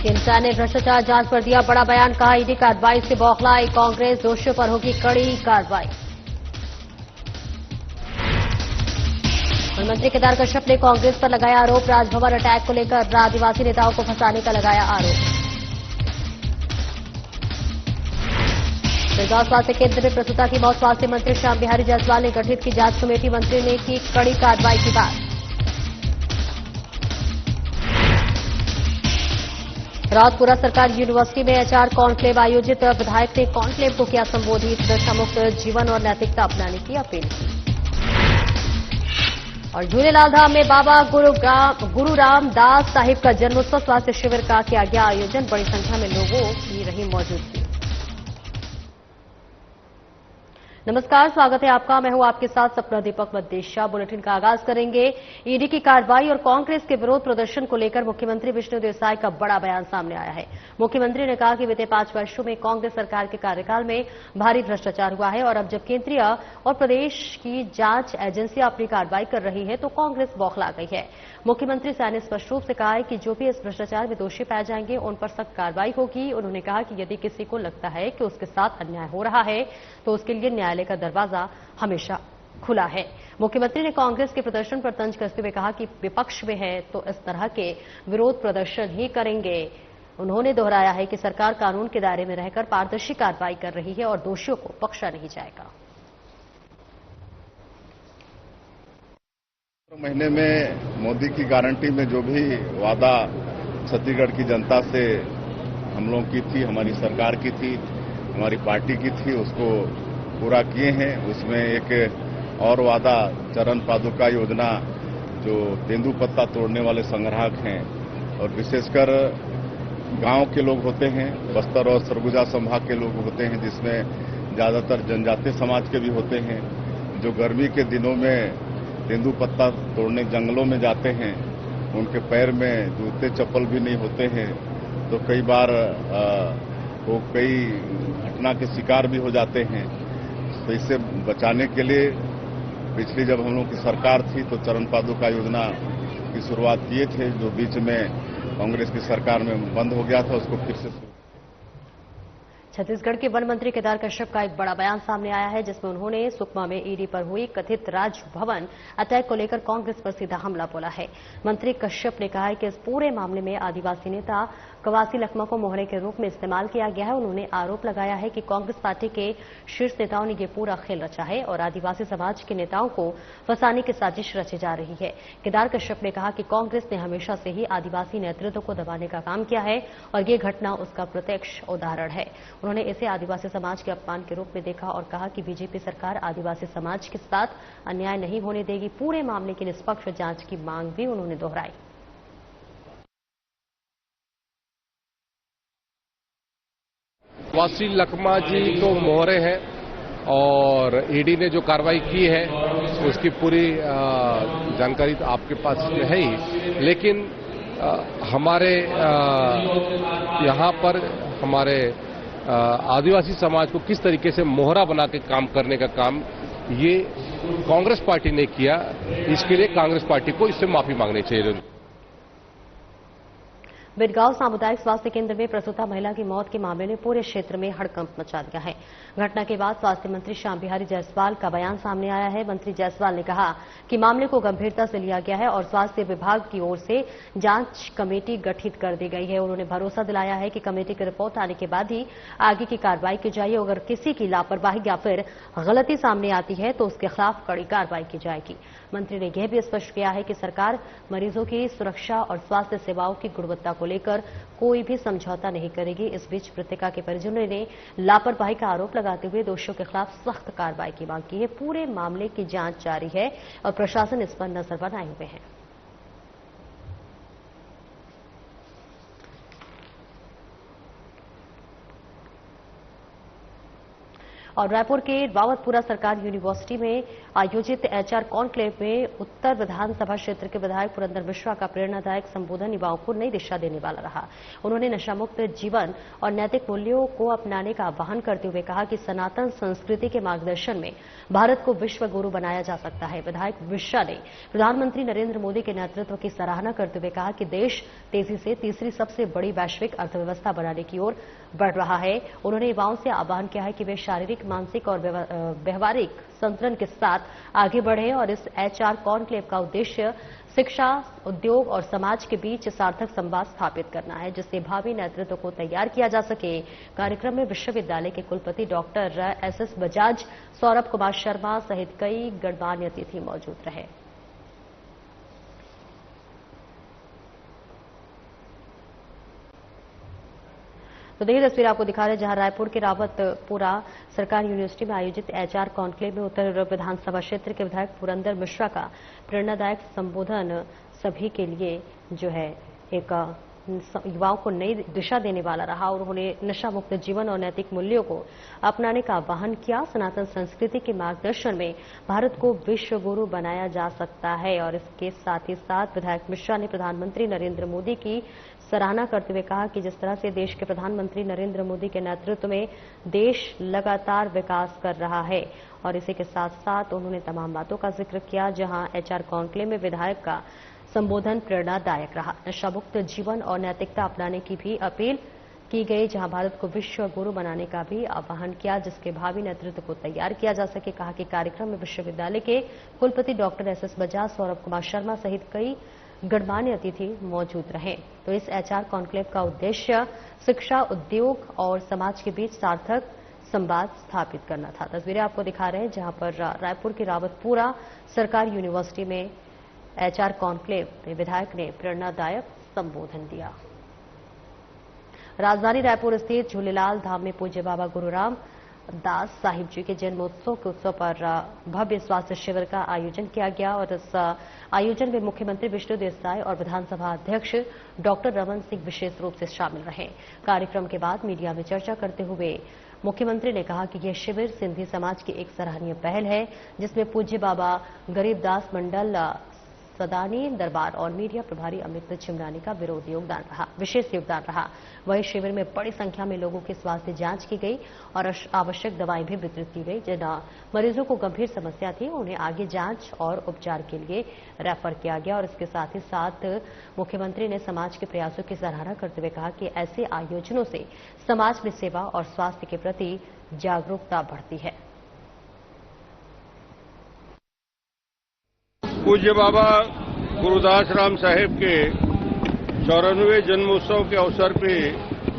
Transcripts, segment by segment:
केंद्र ने भ्रष्टाचार जांच पर दिया बड़ा बयान, कहा ईडी कार्रवाई से बौखलाई कांग्रेस, दोषियों पर होगी कड़ी कार्रवाई। मंत्री केदार कश्यप ने कांग्रेस पर लगाया आरोप, राजभवन अटैक को लेकर आदिवासी नेताओं को फंसाने का लगाया आरोप। बिरगांव स्वास्थ्य केंद्र में प्रसूता की मौत, स्वास्थ्य मंत्री श्याम बिहारी जायसवाल ने गठित की जांच कमेटी, मंत्री ने की कड़ी कार्रवाई की बात। रावतपुरा सरकारी यूनिवर्सिटी में एचआर कॉन्क्लेव आयोजित, विधायक ने कॉन्क्लेव को किया संबोधित, नशामुक्त जीवन और नैतिकता अपनाने की अपील की। और झूलेलाल धाम में बाबा गुरु रामदास साहिब का जन्मोत्सव, स्वास्थ्य शिविर का किया गया आयोजन, बड़ी संख्या में लोगों की रही मौजूदगी। नमस्कार, स्वागत है आपका। मैं हूं आपके साथ सपना दीपक मद्देशा। बुलेटिन का आगाज करेंगे ईडी की कार्रवाई और कांग्रेस के विरोध प्रदर्शन को लेकर मुख्यमंत्री विष्णु देसाई का बड़ा बयान सामने आया है। मुख्यमंत्री ने कहा कि बीते 5 वर्षों में कांग्रेस सरकार के कार्यकाल में भारी भ्रष्टाचार हुआ है और अब जब केंद्रीय और प्रदेश की जांच एजेंसियां अपनी कार्रवाई कर रही है तो कांग्रेस बौखला गई है। मुख्यमंत्री सैनी ने स्पष्ट रूप से कहा है कि जो भी इस भ्रष्टाचार में दोषी पाए जाएंगे उन पर सख्त कार्रवाई होगी। उन्होंने कहा कि यदि किसी को लगता है कि उसके साथ अन्याय हो रहा है तो उसके लिए न्यायालय का दरवाजा हमेशा खुला है। मुख्यमंत्री ने कांग्रेस के प्रदर्शन पर तंज कसते हुए कहा कि विपक्ष में है तो इस तरह के विरोध प्रदर्शन ही करेंगे। उन्होंने दोहराया है कि सरकार कानून के दायरे में रहकर पारदर्शी कार्रवाई कर रही है और दोषियों को बख्शा नहीं जाएगा। महीने में मोदी की गारंटी में जो भी वादा छत्तीसगढ़ की जनता से हम लोगों की थी, हमारी सरकार की थी, हमारी पार्टी की थी, उसको पूरा किए हैं। उसमें एक और वादा चरण पादुका योजना, जो तेंदुपत्ता तोड़ने वाले संग्राहक हैं और विशेषकर गांव के लोग होते हैं, बस्तर और सरगुजा संभाग के लोग होते हैं, जिसमें ज्यादातर जनजातीय समाज के भी होते हैं, जो गर्मी के दिनों में तेंदुपत्ता तोड़ने जंगलों में जाते हैं, उनके पैर में जूते चप्पल भी नहीं होते हैं, तो कई बार वो कई घटना के शिकार भी हो जाते हैं। तो इससे बचाने के लिए पिछली जब हम लोग की सरकार थी तो चरण पादुका योजना की शुरुआत किए थे, जो बीच में कांग्रेस की सरकार में बंद हो गया था, उसको फिर से। छत्तीसगढ़ के वन मंत्री केदार कश्यप का एक बड़ा बयान सामने आया है, जिसमें उन्होंने सुकमा में ईडी पर हुई कथित राजभवन अटैक को लेकर कांग्रेस पर सीधा हमला बोला है। मंत्री कश्यप ने कहा है कि इस पूरे मामले में आदिवासी नेता कवासी लखमा को मोहरे के रूप में इस्तेमाल किया गया है। उन्होंने आरोप लगाया है कि कांग्रेस पार्टी के शीर्ष नेताओं ने ये पूरा खेल रचा है और आदिवासी समाज के नेताओं को फंसाने की साजिश रची जा रही है। केदार कश्यप ने कहा कि कांग्रेस ने हमेशा से ही आदिवासी नेतृत्व को दबाने का काम किया है और ये घटना उसका प्रत्यक्ष उदाहरण है। उन्होंने इसे आदिवासी समाज के अपमान के रूप में देखा और कहा कि बीजेपी सरकार आदिवासी समाज के साथ अन्याय नहीं होने देगी। पूरे मामले की निष्पक्ष जांच की मांग भी उन्होंने दोहराई। कवासी लखमा जी तो मोहरे हैं और ईडी ने जो कार्रवाई की है उसकी पूरी जानकारी तो आपके पास है ही, लेकिन हमारे यहाँ पर हमारे आदिवासी समाज को किस तरीके से मोहरा बना के काम करने का काम ये कांग्रेस पार्टी ने किया, इसके लिए कांग्रेस पार्टी को इससे माफी मांगनी चाहिए। बिरगांव सामुदायिक स्वास्थ्य केंद्र में प्रसूता महिला की मौत के मामले ने पूरे क्षेत्र में हड़कंप मचा दिया है। घटना के बाद स्वास्थ्य मंत्री श्याम बिहारी जायसवाल का बयान सामने आया है। मंत्री जायसवाल ने कहा कि मामले को गंभीरता से लिया गया है और स्वास्थ्य विभाग की ओर से जांच कमेटी गठित कर दी गई है। उन्होंने भरोसा दिलाया है कि कमेटी की रिपोर्ट आने के बाद ही आगे की कार्रवाई की जाएगी। अगर किसी की लापरवाही या फिर गलती सामने आती है तो उसके खिलाफ कड़ी कार्रवाई की जाएगी। मंत्री ने यह भी स्पष्ट किया है कि सरकार मरीजों की सुरक्षा और स्वास्थ्य सेवाओं की गुणवत्ता को लेकर कोई भी समझौता नहीं करेगी। इस बीच मृतका के परिजनों ने लापरवाही का आरोप लगाते हुए दोषियों के खिलाफ सख्त कार्रवाई की मांग की है। पूरे मामले की जांच जारी है और प्रशासन इस पर नजर बनाए हुए है। और रायपुर के रावतपुरा सरकारी यूनिवर्सिटी में आयोजित एचआर कॉन्क्लेव में उत्तर विधानसभा क्षेत्र के विधायक पुरंदर मिश्रा का प्रेरणादायक संबोधन युवाओं को नई दिशा देने वाला रहा। उन्होंने नशामुक्त जीवन और नैतिक मूल्यों को अपनाने का आह्वान करते हुए कहा कि सनातन संस्कृति के मार्गदर्शन में भारत को विश्व गुरु बनाया जा सकता है। विधायक मिश्रा ने प्रधानमंत्री नरेंद्र मोदी के नेतृत्व की सराहना करते हुए कहा कि देश तेजी से तीसरी सबसे बड़ी वैश्विक अर्थव्यवस्था बनाने की ओर बढ़ रहा है। उन्होंने युवाओं से आह्वान किया है कि वे शारीरिक, मानसिक और व्यवहारिक संतुलन के साथ आगे बढ़े और इस एचआर कॉन्क्लेव का उद्देश्य शिक्षा, उद्योग और समाज के बीच सार्थक संवाद स्थापित करना है, जिससे भावी नेतृत्व को तैयार किया जा सके। कार्यक्रम में विश्वविद्यालय के कुलपति डॉक्टर एसएस बजाज, सौरभ कुमार शर्मा सहित कई गणमान्य अतिथि मौजूद रहे। तो देखिए तस्वीर आपको दिखा रहे हैं जहां रायपुर के रावतपुरा सरकारी यूनिवर्सिटी में आयोजित एचआर कॉन्क्लेव में उत्तर विधानसभा क्षेत्र के विधायक पुरंदर मिश्रा का प्रेरणादायक संबोधन सभी के लिए जो है एक युवाओं को नई दिशा देने वाला रहा और उन्होंने नशा मुक्त जीवन और नैतिक मूल्यों को अपनाने का आह्वान किया। सनातन संस्कृति के मार्गदर्शन में भारत को विश्व गुरु बनाया जा सकता है और इसके साथ ही साथ विधायक मिश्रा ने प्रधानमंत्री नरेंद्र मोदी की सराहना करते हुए कहा कि जिस तरह से देश के प्रधानमंत्री नरेंद्र मोदी के नेतृत्व में देश लगातार विकास कर रहा है और इसी के साथ साथ उन्होंने तमाम बातों का जिक्र किया। जहां एचआर कॉन्क्लेव में विधायक का संबोधन प्रेरणादायक रहा। नशामुक्त जीवन और नैतिकता अपनाने की भी अपील की गई, जहां भारत को विश्व गुरु बनाने का भी आह्वान किया, जिसके भावी नेतृत्व को तैयार किया जा सके। कहा कि कार्यक्रम में विश्वविद्यालय के कुलपति डॉक्टर एसएस बजाज, सौरभ कुमार शर्मा सहित कई गणमान्य अतिथि मौजूद रहे। तो इस एचआर कॉन्क्लेव का उद्देश्य शिक्षा, उद्योग और समाज के बीच सार्थक संवाद स्थापित करना था। तस्वीरें आपको दिखा रहे हैं जहां पर रायपुर की रावतपुरा सरकारी यूनिवर्सिटी में एचआर कॉन्क्लेव में विधायक ने प्रेरणादायक संबोधन दिया। राजधानी रायपुर स्थित झूलेलाल धाम में पूज्य बाबा गुरुराम दास साहिब जी के जन्मोत्सव के उत्सव पर भव्य स्वास्थ्य शिविर का आयोजन किया गया और इस आयोजन में मुख्यमंत्री विष्णुदेव साय और विधानसभा अध्यक्ष डॉक्टर रमन सिंह विशेष रूप से शामिल रहे। कार्यक्रम के बाद मीडिया में चर्चा करते हुए मुख्यमंत्री ने कहा कि यह शिविर सिंधी समाज की एक सराहनीय पहल है, जिसमें पूज्य बाबा गरीबदास मंडल सदानी दरबार और मीडिया प्रभारी अमित चिमरानी का विशेष योगदान रहा। वहीं शिविर में बड़ी संख्या में लोगों की स्वास्थ्य जांच की गई और आवश्यक दवाएं भी वितरित की गई। जिन मरीजों को गंभीर समस्या थी उन्हें आगे जांच और उपचार के लिए रेफर किया गया और इसके साथ ही साथ मुख्यमंत्री ने समाज के प्रयासों की सराहना करते हुए कहा कि ऐसे आयोजनों से समाज में सेवा और स्वास्थ्य के प्रति जागरूकता बढ़ती है। पूज्य बाबा गुरुदास राम साहेब के 94वें जन्मोत्सव के अवसर पे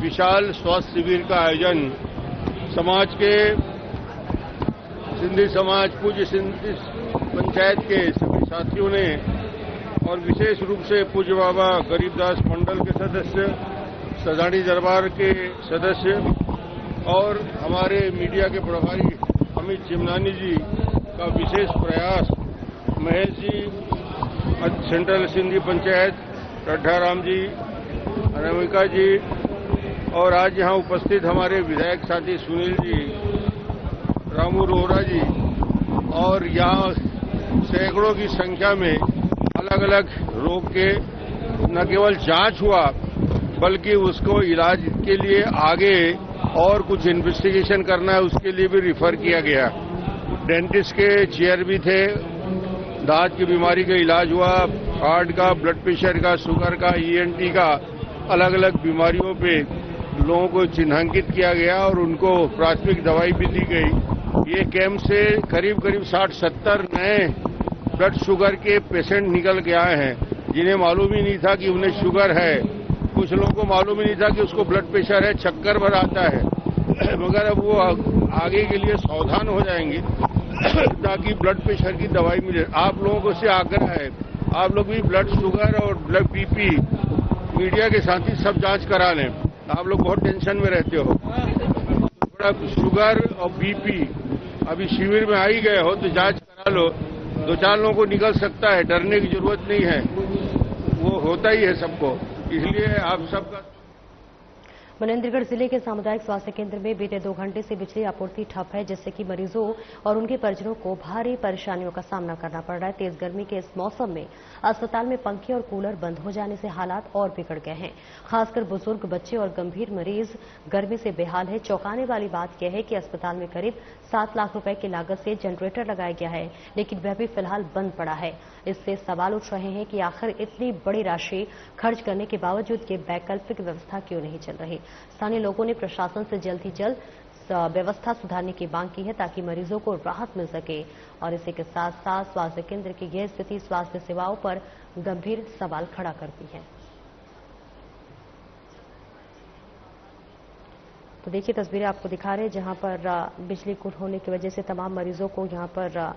विशाल स्वास्थ्य शिविर का आयोजन समाज के सिंधी समाज, पूज्य सिंधी पंचायत के सभी साथियों ने और विशेष रूप से पूज्य बाबा गरीबदास मंडल के सदस्य, सदानी दरबार के सदस्य और हमारे मीडिया के प्रभारी अमित चिमरानी जी का विशेष प्रयास, महेश जी सेंट्रल सिंधी पंचायत, रड्ढाराम जी, अनामिका जी और आज यहाँ उपस्थित हमारे विधायक साथी सुनील जी, रामू रोहरा जी और यहाँ सैकड़ों की संख्या में अलग अलग रोग के न केवल जांच हुआ बल्कि उसको इलाज के लिए आगे और कुछ इन्वेस्टिगेशन करना है उसके लिए भी रिफर किया गया। डेंटिस्ट के चेयर भी थे, दांत की बीमारी का इलाज हुआ, हार्ट का, ब्लड प्रेशर का, शुगर का, ईएनटी का, अलग अलग बीमारियों पे लोगों को चिन्हांकित किया गया और उनको प्राथमिक दवाई भी दी गई। ये कैंप से करीब 60-70 नए ब्लड शुगर के पेशेंट निकल के आए हैं जिन्हें मालूम ही नहीं था कि उन्हें शुगर है। कुछ लोगों को मालूम ही नहीं था कि उसको ब्लड प्रेशर है, चक्कर भर आता है, मगर अब वो आगे के लिए सावधान हो जाएंगे ताकि ब्लड प्रेशर की दवाई मिले। आप लोगों को से आग्रह है, आप लोग भी ब्लड शुगर और ब्लड बीपी मीडिया के साथ ही सब जांच करा लें। आप लोग बहुत टेंशन में रहते हो। ब्लड शुगर और बीपी अभी शिविर में आ ही गए हो तो जांच करा लो, 2-4 लोगों को निकल सकता है, डरने की जरूरत नहीं है, वो होता ही है सबको, इसलिए आप सबका। मनेंद्रगढ़ जिले के सामुदायिक स्वास्थ्य केंद्र में बीते 2 घंटे से बिजली आपूर्ति ठप है, जिससे कि मरीजों और उनके परिजनों को भारी परेशानियों का सामना करना पड़ रहा है। तेज गर्मी के इस मौसम में अस्पताल में पंखे और कूलर बंद हो जाने से हालात और बिगड़ गए हैं। खासकर बुजुर्ग, बच्चे और गंभीर मरीज गर्मी से बेहाल है। चौंकाने वाली बात यह है कि अस्पताल में करीब 7 लाख रुपए की लागत से जनरेटर लगाया गया है, लेकिन वह भी फिलहाल बंद पड़ा है। इससे सवाल उठ रहे हैं कि आखिर इतनी बड़ी राशि खर्च करने के बावजूद ये वैकल्पिक व्यवस्था क्यों नहीं चल रही। स्थानीय लोगों ने प्रशासन से जल्द ही जल्द व्यवस्था सुधारने की मांग की है, ताकि मरीजों को राहत मिल सके। और इसी के साथ साथ स्वास्थ्य केंद्र की यह स्थिति स्वास्थ्य सेवाओं पर गंभीर सवाल खड़ा करती है। तो देखिए तस्वीरें आपको दिखा रहे हैं, जहां पर बिजली गुल होने की वजह से तमाम मरीजों को यहां पर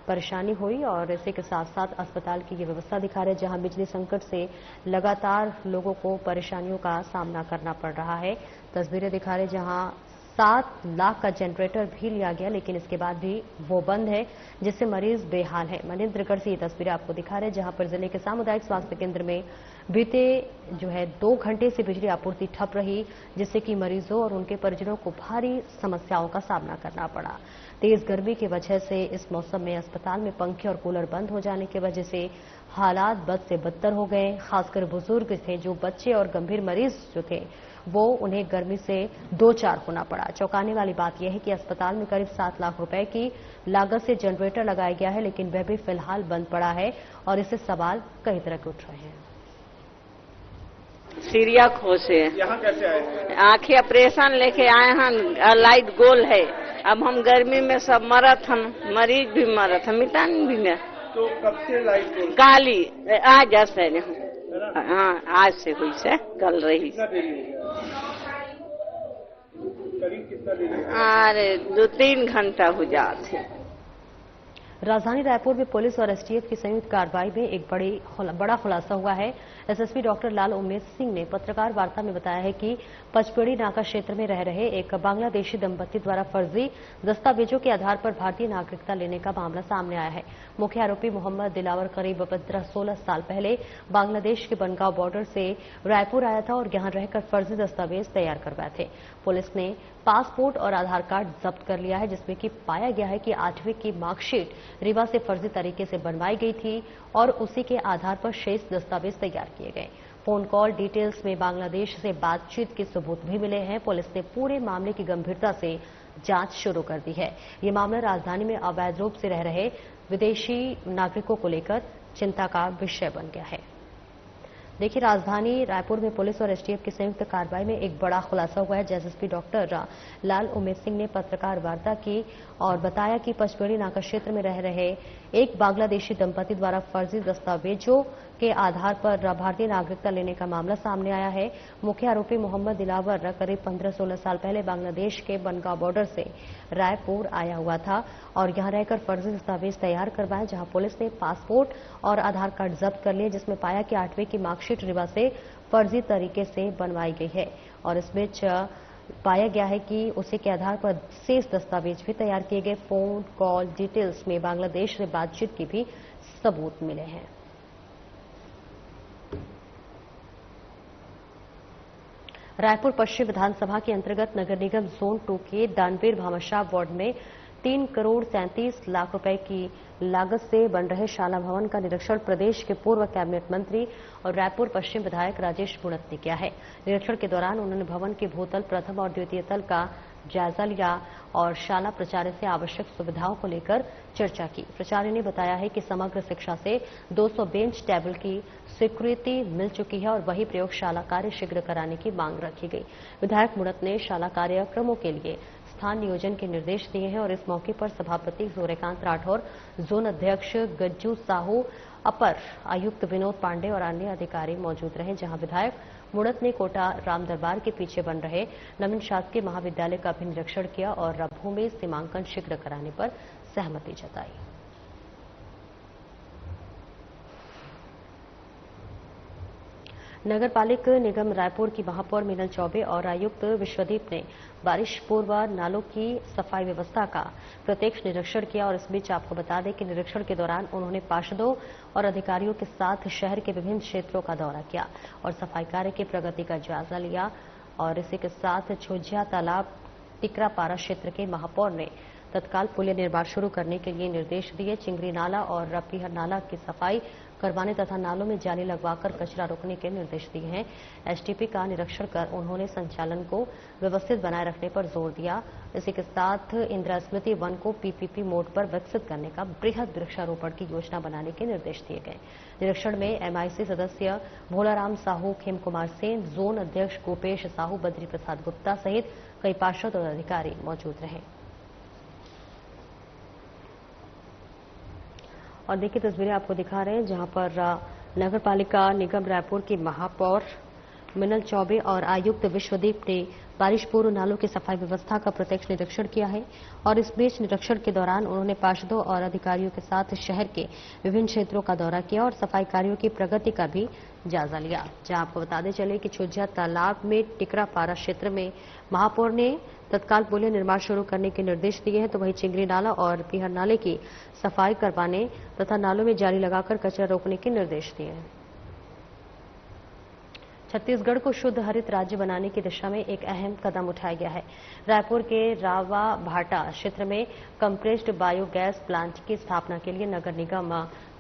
परेशानी हुई। और इसी के साथ साथ अस्पताल की ये व्यवस्था दिखा रहे हैं, जहां बिजली संकट से लगातार लोगों को परेशानियों का सामना करना पड़ रहा है। तस्वीरें दिखा रहे हैं, जहां 7 लाख का जनरेटर भी लिया गया, लेकिन इसके बाद भी वो बंद है, जिससे मरीज बेहाल है। मनेंद्रगढ़ से ये तस्वीरें आपको दिखा रहे हैं, जहां पर जिले के सामुदायिक स्वास्थ्य केंद्र में बीते 2 घंटे से बिजली आपूर्ति ठप रही, जिससे कि मरीजों और उनके परिजनों को भारी समस्याओं का सामना करना पड़ा। तेज गर्मी की वजह से इस मौसम में अस्पताल में पंखे और कूलर बंद हो जाने की वजह से हालात बद से बदतर हो गए। खासकर बुजुर्ग थे, जो बच्चे और गंभीर मरीज जो थे, वो उन्हें गर्मी से 2-4 होना पड़ा। चौंकाने वाली बात यह है कि अस्पताल में करीब 7 लाख रुपए की लागत से जनरेटर लगाया गया है, लेकिन वह भी फिलहाल बंद पड़ा है और इससे सवाल कई तरह के उठ रहे हैं। सीरिया खो से यहाँ कैसे आए? आंखें ऑपरेशन लेके आए हैं, लाइट गोल है। अब हम गर्मी में सब मरत हम, मरीज भी मरत हम, मिटान भी में। तो कब से लाइट गोल? काली आज से हाँ, आज से हुई से कल रही। करीब कितना देरी? अरे 2-3 घंटा हो जाते। राजधानी रायपुर में पुलिस और एसटीएफ की संयुक्त कार्रवाई में एक बड़ा खुलासा हुआ है। एसएसपी डॉक्टर लाल उमेद सिंह ने पत्रकार वार्ता में बताया है कि पचपेड़ी नाका क्षेत्र में रह रहे एक बांग्लादेशी दंपति द्वारा फर्जी दस्तावेजों के आधार पर भारतीय नागरिकता लेने का मामला सामने आया है। मुख्य आरोपी मोहम्मद दिलावर करीब 15-16 साल पहले बांग्लादेश के बनगांव बॉर्डर से रायपुर आया था और यहां रहकर फर्जी दस्तावेज तैयार करवाए थे। पुलिस ने पासपोर्ट और आधार कार्ड जब्त कर लिया है, जिसमें कि पाया गया है कि 8वीं की मार्कशीट रीवा से फर्जी तरीके से बनवाई गई थी और उसी के आधार पर शेष दस्तावेज तैयार किए गए। फोन कॉल डिटेल्स में बांग्लादेश से बातचीत के सबूत भी मिले हैं। पुलिस ने पूरे मामले की गंभीरता से जांच शुरू कर दी है। ये मामला राजधानी में अवैध रूप से रह रहे विदेशी नागरिकों को लेकर चिंता का विषय बन गया है। देखिए, राजधानी रायपुर में पुलिस और एसटीएफ की संयुक्त कार्रवाई में एक बड़ा खुलासा हुआ है। एसएसपी डॉक्टर लाल उमेद सिंह ने पत्रकार वार्ता की और बताया कि पचपेड़ी नाका क्षेत्र में रह रहे एक बांग्लादेशी दंपति द्वारा फर्जी दस्तावेजों के आधार पर भारतीय नागरिकता लेने का मामला सामने आया है। मुख्य आरोपी मोहम्मद दिलावर करीब 15-16 साल पहले बांग्लादेश के बनगांव बॉर्डर से रायपुर आया हुआ था और यहां रहकर फर्जी दस्तावेज तैयार करवाए, जहां पुलिस ने पासपोर्ट और आधार कार्ड जब्त कर लिए, जिसमें पाया कि 8वीं की मार्कशीट रीवा से फर्जी तरीके से बनवाई गई है और इस बीच पाया गया है कि उसी के आधार पर शेष दस्तावेज भी तैयार किए गए। फोन कॉल डिटेल्स में बांग्लादेश से बातचीत के भी सबूत मिले हैं। रायपुर पश्चिम विधानसभा के अंतर्गत नगर निगम जोन 2 के दानवीर भामाशाह वार्ड में 3 करोड़ 37 लाख रुपए की लागत से बन रहे शाला भवन का निरीक्षण प्रदेश के पूर्व कैबिनेट मंत्री और रायपुर पश्चिम विधायक राजेश मुणत ने किया है। निरीक्षण के दौरान उन्होंने भवन के भूतल, प्रथम और द्वितीय तल का जायजा लिया और शाला प्राचार्य से आवश्यक सुविधाओं को लेकर चर्चा की। प्राचार्य ने बताया है कि समग्र शिक्षा से 200 बेंच टेबल की स्वीकृति मिल चुकी है और वही प्रयोगशाला कार्य शीघ्र कराने की मांग रखी गई। विधायक मुणत ने शाला कार्यक्रमों के लिए स्थान नियोजन के निर्देश दिए हैं और इस मौके पर सभापति सूर्यकांत राठौर, जोन अध्यक्ष गज्जू साहू, अपर आयुक्त विनोद पांडे और अन्य अधिकारी मौजूद रहे। जहां विधायक मुणत ने कोटा राम दरबार के पीछे बन रहे नवीन शासकीय महाविद्यालय का भी निरीक्षण किया और भूमि सीमांकन शीघ्र कराने पर सहमति जताई। नगर पालिक निगम रायपुर की महापौर मीनल चौबे और आयुक्त विश्वदीप ने बारिश पूर्व नालों की सफाई व्यवस्था का प्रत्यक्ष निरीक्षण किया और इस बीच आपको बता दें कि निरीक्षण के दौरान उन्होंने पार्षदों और अधिकारियों के साथ शहर के विभिन्न क्षेत्रों का दौरा किया और सफाई कार्य की प्रगति का जायजा लिया। और इसी के साथ छोजिया तालाब टिकरापारा क्षेत्र के महापौर ने तत्काल पुलिया निर्माण शुरू करने के लिए निर्देश दिए। चिंगरी नाला और पीहर नाला की सफाई करवाने तथा नालों में जाली लगवाकर कचरा रोकने के निर्देश दिए हैं। एसटीपी का निरीक्षण कर उन्होंने संचालन को व्यवस्थित बनाए रखने पर जोर दिया। इसी के साथ इंदिरा स्मृति वन को पीपीपी मोड पर विकसित करने का बृहद वृक्षारोपण की योजना बनाने के निर्देश दिए गए। निरीक्षण में एमआईसी सदस्य भोलाराम साहू, खेम कुमार सेन, जोन अध्यक्ष गोपेश साहू, बद्री प्रसाद गुप्ता सहित कई पार्षद और अधिकारी मौजूद रहे। और देखिए तस्वीरें आपको दिखा रहे हैं जहां पर नगर पालिका निगम रायपुर की महापौर मिनल चौबे और आयुक्त विश्वदीप ने बारिश पूर्व नालों की सफाई व्यवस्था का प्रत्यक्ष निरीक्षण किया है। और इस बीच निरीक्षण के दौरान उन्होंने पार्षदों और अधिकारियों के साथ शहर के विभिन्न क्षेत्रों का दौरा किया और सफाई कार्यों की प्रगति का भी जायजा लिया। जहां आपको बताते चले कि छोजिया तालाब में टिकरापारा क्षेत्र में महापौर ने तत्काल पुलिया निर्माण शुरू करने के निर्देश दिए हैं, तो वहीं चिंगरी नाला और पीहर नाले की सफाई करवाने तथा नालों में जाली लगाकर कचरा रोकने के निर्देश दिए हैं। छत्तीसगढ़ को शुद्ध हरित राज्य बनाने की दिशा में एक अहम कदम उठाया गया है। रायपुर के रावा भाटा क्षेत्र में कंप्रेस्ड बायोगैस प्लांट की स्थापना के लिए नगर निगम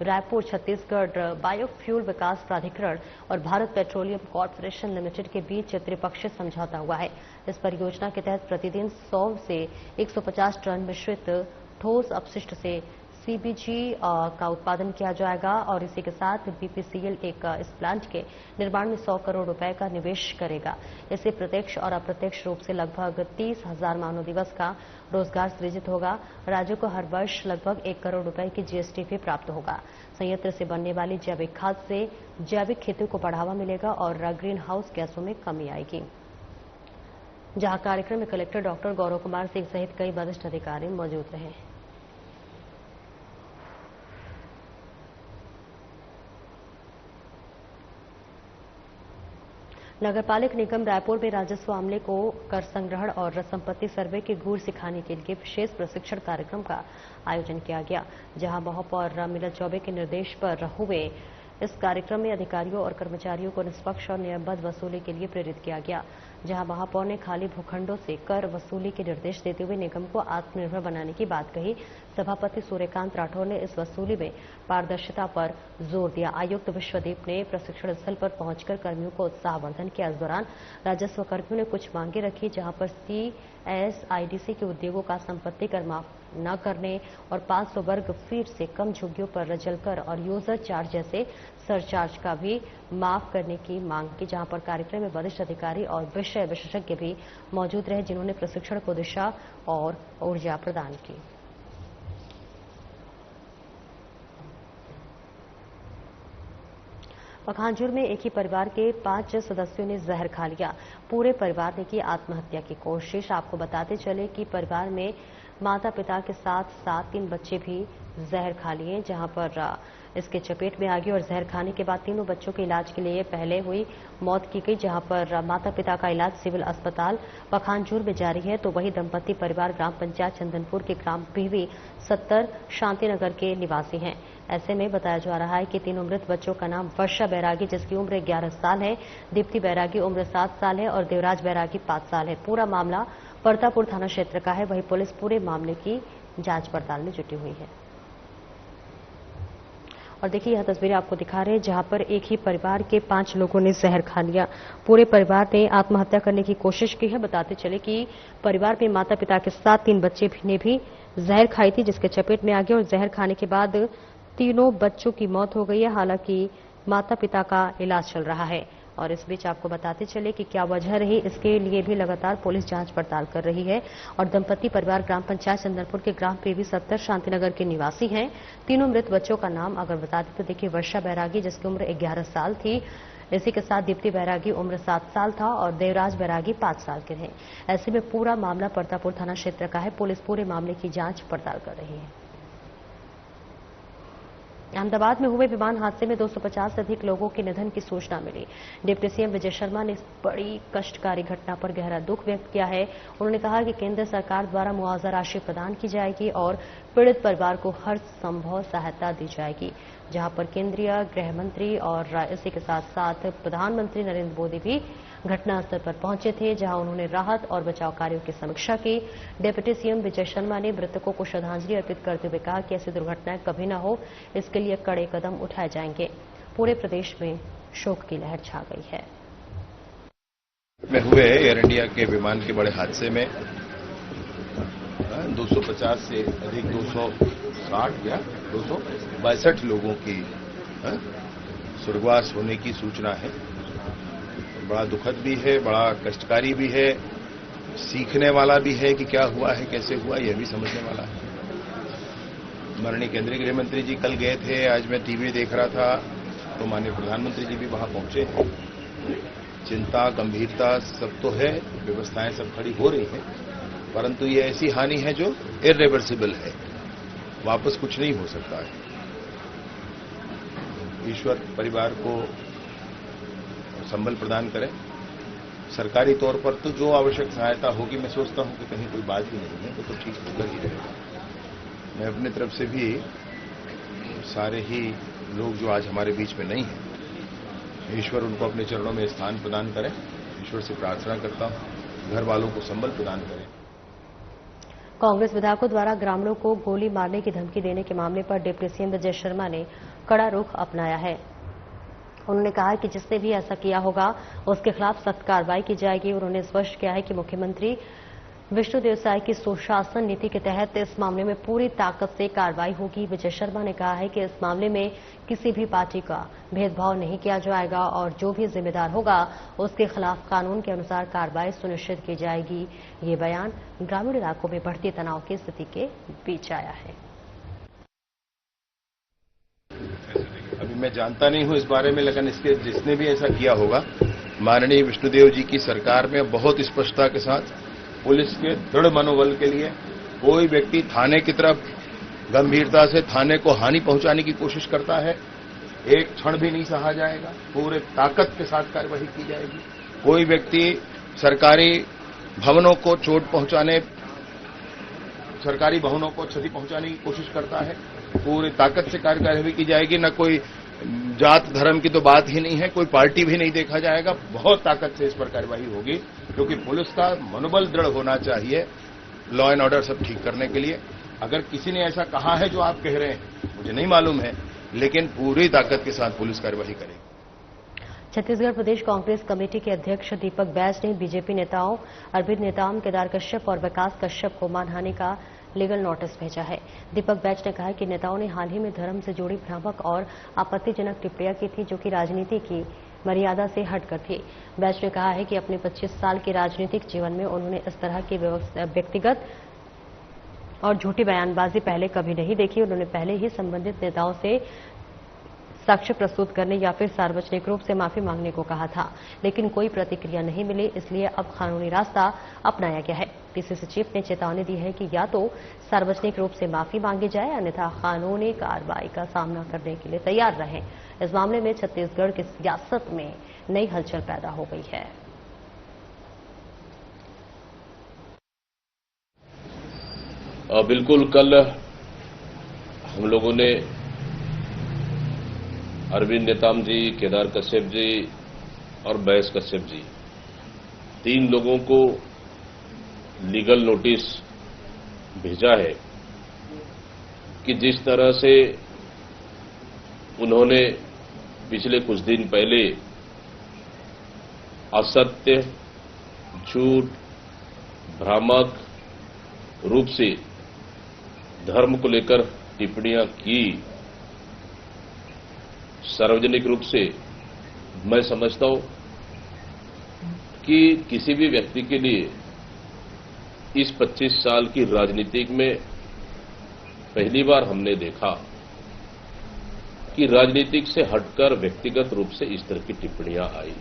रायपुर, छत्तीसगढ़ बायोफ्यूल विकास प्राधिकरण और भारत पेट्रोलियम कॉर्पोरेशन लिमिटेड के बीच त्रिपक्षीय समझौता हुआ है। इस परियोजना के तहत प्रतिदिन 100 से 150 टन मिश्रित ठोस अपशिष्ट से सीबीजी का उत्पादन किया जाएगा और इसी के साथ बीपीसीएल इस प्लांट के निर्माण में 100 करोड़ रुपए का निवेश करेगा। इससे प्रत्यक्ष और अप्रत्यक्ष रूप से लगभग 30,000 मानव दिवस का रोजगार सृजित होगा। राज्य को हर वर्ष लगभग 1 करोड़ रुपए की जीएसटी भी प्राप्त होगा। संयंत्र से बनने वाली जैविक खाद से जैविक खेती को बढ़ावा मिलेगा और ग्रीन हाउस गैसों में कमी आएगी। जहां कार्यक्रम में कलेक्टर डॉक्टर गौरव कुमार सिंह सहित कई वरिष्ठ अधिकारी मौजूद रहे। नगरपालिक निगम रायपुर में राजस्व अमले को कर संग्रहण और संपत्ति सर्वे के गुर सिखाने के लिए विशेष प्रशिक्षण कार्यक्रम का आयोजन किया गया। जहां महापौर मिनल चौबे के निर्देश पर हुए इस कार्यक्रम में अधिकारियों और कर्मचारियों को निष्पक्ष और नियमबद्ध वसूली के लिए प्रेरित किया गया। जहां महापौर ने खाली भूखंडों से कर वसूली के निर्देश देते हुए निगम को आत्मनिर्भर बनाने की बात कही। सभापति सूर्यकांत राठौर ने इस वसूली में पारदर्शिता पर जोर दिया। आयुक्त विश्वदीप ने प्रशिक्षण स्थल पर पहुंचकर कर्मियों को उत्साहवर्धन किया। इस दौरान राजस्व कर्मियों ने कुछ मांगे रखी, जहां पर सीएसआईडीसी के उद्योगों का संपत्ति कर माफ न करने और 500 वर्ग फीट से कम झुग्गियों पर जलकर और यूजर चार्ज जैसे सरचार्ज का भी माफ करने की मांग की। जहां पर कार्यक्रम में वरिष्ठ अधिकारी और विषय विशेषज्ञ भी मौजूद रहे, जिन्होंने प्रशिक्षण को दिशा और ऊर्जा प्रदान की। पखांजूर में एक ही परिवार के 5 सदस्यों ने जहर खा लिया। पूरे परिवार ने की आत्महत्या की कोशिश। आपको बताते चले कि परिवार में माता पिता के साथ 3 बच्चे भी जहर खा लिए, जहां पर इसके चपेट में आ गई और जहर खाने के बाद तीनों बच्चों के इलाज के लिए पहले हुई मौत की गई। जहां पर माता पिता का इलाज सिविल अस्पताल पखांजूर में जारी है, तो वही दंपति परिवार ग्राम पंचायत चंदनपुर के ग्राम पीवी 70 शांतिनगर के निवासी हैं। ऐसे में बताया जा रहा है कि तीनों मृत बच्चों का नाम वर्षा बैरागी, जिसकी उम्र 11 साल है, दीप्ति बैरागी उम्र 7 साल है और देवराज बैरागी 5 साल है। पूरा मामला परतापुर थाना क्षेत्र का है। वहीं पुलिस पूरे मामले की जांच पड़ताल में जुटी हुई है। और देखिए यह तस्वीरें आपको दिखा रहे हैं जहां पर एक ही परिवार के 5 लोगों ने जहर खा लिया। पूरे परिवार ने आत्महत्या करने की कोशिश की है। बताते चले कि परिवार में माता पिता के साथ 3 बच्चे ने भी जहर खाई थी, जिसके चपेट में आ गए और जहर खाने के बाद तीनों बच्चों की मौत हो गई है। हालांकि माता पिता का इलाज चल रहा है। और इस बीच आपको बताते चले कि क्या वजह रही, इसके लिए भी लगातार पुलिस जांच पड़ताल कर रही है। और दंपति परिवार ग्राम पंचायत चंदनपुर के ग्राम पीवी 70 शांतिनगर के निवासी हैं। तीनों मृत बच्चों का नाम अगर बता दें तो देखिए वर्षा बैरागी, जिसकी उम्र 11 साल थी, इसी के साथ दीप्ति बैरागी उम्र 7 साल था और देवराज बैरागी 5 साल के थे। ऐसे में पूरा मामला परतापुर थाना क्षेत्र का है। पुलिस पूरे मामले की जांच पड़ताल कर रही है। अहमदाबाद में हुए विमान हादसे में 250 से अधिक लोगों के निधन की सूचना मिली। डिप्टी सीएम विजय शर्मा ने इस बड़ी कष्टकारी घटना पर गहरा दुख व्यक्त किया है। उन्होंने कहा कि केंद्र सरकार द्वारा मुआवजा राशि प्रदान की जाएगी और पीड़ित परिवार को हर संभव सहायता दी जाएगी। जहां पर केंद्रीय गृह मंत्री और इसी के साथ साथ प्रधानमंत्री नरेंद्र मोदी भी घटनास्थल पर पहुंचे थे, जहां उन्होंने राहत और बचाव कार्यों की समीक्षा की। डिप्टी सीएम विजय शर्मा ने मृतकों को श्रद्धांजलि अर्पित करते हुए कहा कि ऐसी दुर्घटनाएं कभी न हो, इसके लिए कड़े कदम उठाए जाएंगे। पूरे प्रदेश में शोक की लहर छा गई है। में हुए एयर इंडिया के विमान के बड़े हादसे में 250 से अधिक 260 या 262 लोगों की स्वर्गवास होने की सूचना है। बड़ा दुखद भी है, बड़ा कष्टकारी भी है, सीखने वाला भी है कि क्या हुआ है, कैसे हुआ, यह भी समझने वाला है। माननीय केंद्रीय गृह मंत्री जी कल गए थे, आज मैं टीवी देख रहा था तो माननीय प्रधानमंत्री जी भी वहां पहुंचे हैं। चिंता, गंभीरता सब तो है, व्यवस्थाएं सब खड़ी हो रही हैं, परंतु ये ऐसी हानि है जो इर्रिवर्सिबल है, वापस कुछ नहीं हो सकता है। ईश्वर परिवार को संबल प्रदान करें। सरकारी तौर पर तो जो आवश्यक सहायता होगी, मैं सोचता हूं कि कहीं कोई बात ही नहीं है, तो ठीक होकर ही रहेगा। मैं अपनी तरफ से भी सारे ही लोग जो आज हमारे बीच में नहीं हैं, ईश्वर उनको अपने चरणों में स्थान प्रदान करें। ईश्वर से प्रार्थना करता हूं, घर वालों को संबल प्रदान करें। कांग्रेस विधायकों द्वारा ग्रामीणों को गोली मारने की धमकी देने के मामले पर डिप्टी सीएम विजय शर्मा ने कड़ा रुख अपनाया है। उन्होंने कहा कि जिसने भी ऐसा किया होगा उसके खिलाफ सख्त कार्रवाई की जाएगी। उन्होंने स्पष्ट किया है कि मुख्यमंत्री विष्णुदेव साय की सुशासन नीति के तहत इस मामले में पूरी ताकत से कार्रवाई होगी। विजय शर्मा ने कहा है कि इस मामले में किसी भी पार्टी का भेदभाव नहीं किया जाएगा और जो भी जिम्मेदार होगा उसके खिलाफ कानून के अनुसार कार्रवाई सुनिश्चित की जाएगी। ये बयान ग्रामीण इलाकों में बढ़ती तनाव की स्थिति के बीच आया है। अभी मैं जानता नहीं हूं इस बारे में, लेकिन इसके जिसने भी ऐसा किया होगा, माननीय विष्णुदेव जी की सरकार में बहुत स्पष्टता के साथ पुलिस के दृढ़ मनोबल के लिए कोई व्यक्ति थाने की तरफ गंभीरता से थाने को हानि पहुंचाने की कोशिश करता है, एक क्षण भी नहीं सहा जाएगा। पूरे ताकत के साथ कार्रवाई की जाएगी। कोई व्यक्ति सरकारी भवनों को चोट पहुंचाने, सरकारी भवनों को क्षति पहुंचाने की कोशिश करता है, पूरी ताकत से कार्रवाई की जाएगी। न कोई जात धर्म की तो बात ही नहीं है, कोई पार्टी भी नहीं देखा जाएगा। बहुत ताकत से इस पर कार्रवाई होगी, क्योंकि पुलिस का मनोबल दृढ़ होना चाहिए लॉ एंड ऑर्डर सब ठीक करने के लिए। अगर किसी ने ऐसा कहा है जो आप कह रहे हैं, मुझे नहीं मालूम है, लेकिन पूरी ताकत के साथ पुलिस कार्रवाई करेगी। छत्तीसगढ़ प्रदेश कांग्रेस कमेटी के अध्यक्ष दीपक बैज ने बीजेपी नेताओं अरविंद नेताम, केदार कश्यप और विकास कश्यप को मानहानि का लीगल नोटिस भेजा है। दीपक बैज ने कहा कि नेताओं ने हाल ही में धर्म से जुड़ी भ्रामक और आपत्तिजनक टिप्पणियां की थी, जो कि राजनीति की मर्यादा से हटकर थी। बैज ने कहा है कि अपने 25 साल के राजनीतिक जीवन में उन्होंने इस तरह की व्यक्तिगत और झूठी बयानबाजी पहले कभी नहीं देखी। उन्होंने पहले ही संबंधित नेताओं से साक्ष्य प्रस्तुत करने या फिर सार्वजनिक रूप से माफी मांगने को कहा था, लेकिन कोई प्रतिक्रिया नहीं मिली। इसलिए अब कानूनी रास्ता अपनाया गया है। पीसीसी चीफ ने चेतावनी दी है कि या तो सार्वजनिक रूप से माफी मांगी जाए, अन्यथा कानूनी कार्रवाई का सामना करने के लिए तैयार रहें। इस मामले में छत्तीसगढ़ की सियासत में नई हलचल पैदा हो गई है। बिल्कुल, कल हम लोगों ने अरविंद नेताम जी, केदार कश्यप जी और बैस कश्यप जी, 3 लोगों को लीगल नोटिस भेजा है कि जिस तरह से उन्होंने पिछले कुछ दिन पहले असत्य, झूठ, भ्रामक रूप से धर्म को लेकर टिप्पणियां की, सार्वजनिक रूप से, मैं समझता हूं कि किसी भी व्यक्ति के लिए इस 25 साल की राजनीति में पहली बार हमने देखा कि राजनीतिक से हटकर व्यक्तिगत रूप से इस तरह की टिप्पणियां आई,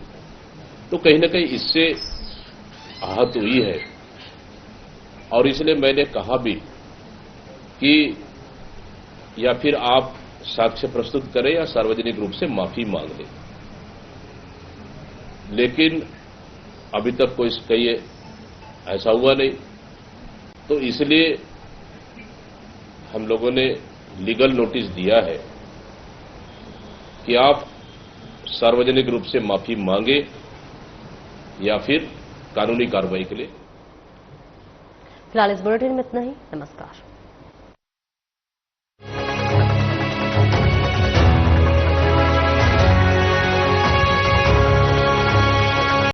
तो कहीं न कहीं इससे आहत हुई है। और इसलिए मैंने कहा भी कि या फिर आप साक्ष्य प्रस्तुत करें या सार्वजनिक रूप से माफी मांग लें, लेकिन अभी तक कोई ऐसा हुआ नहीं। तो इसलिए हम लोगों ने लीगल नोटिस दिया है कि आप सार्वजनिक रूप से माफी मांगे या फिर कानूनी कार्रवाई के लिए। फिलहाल इस बुलेटिन में इतना ही। नमस्कार।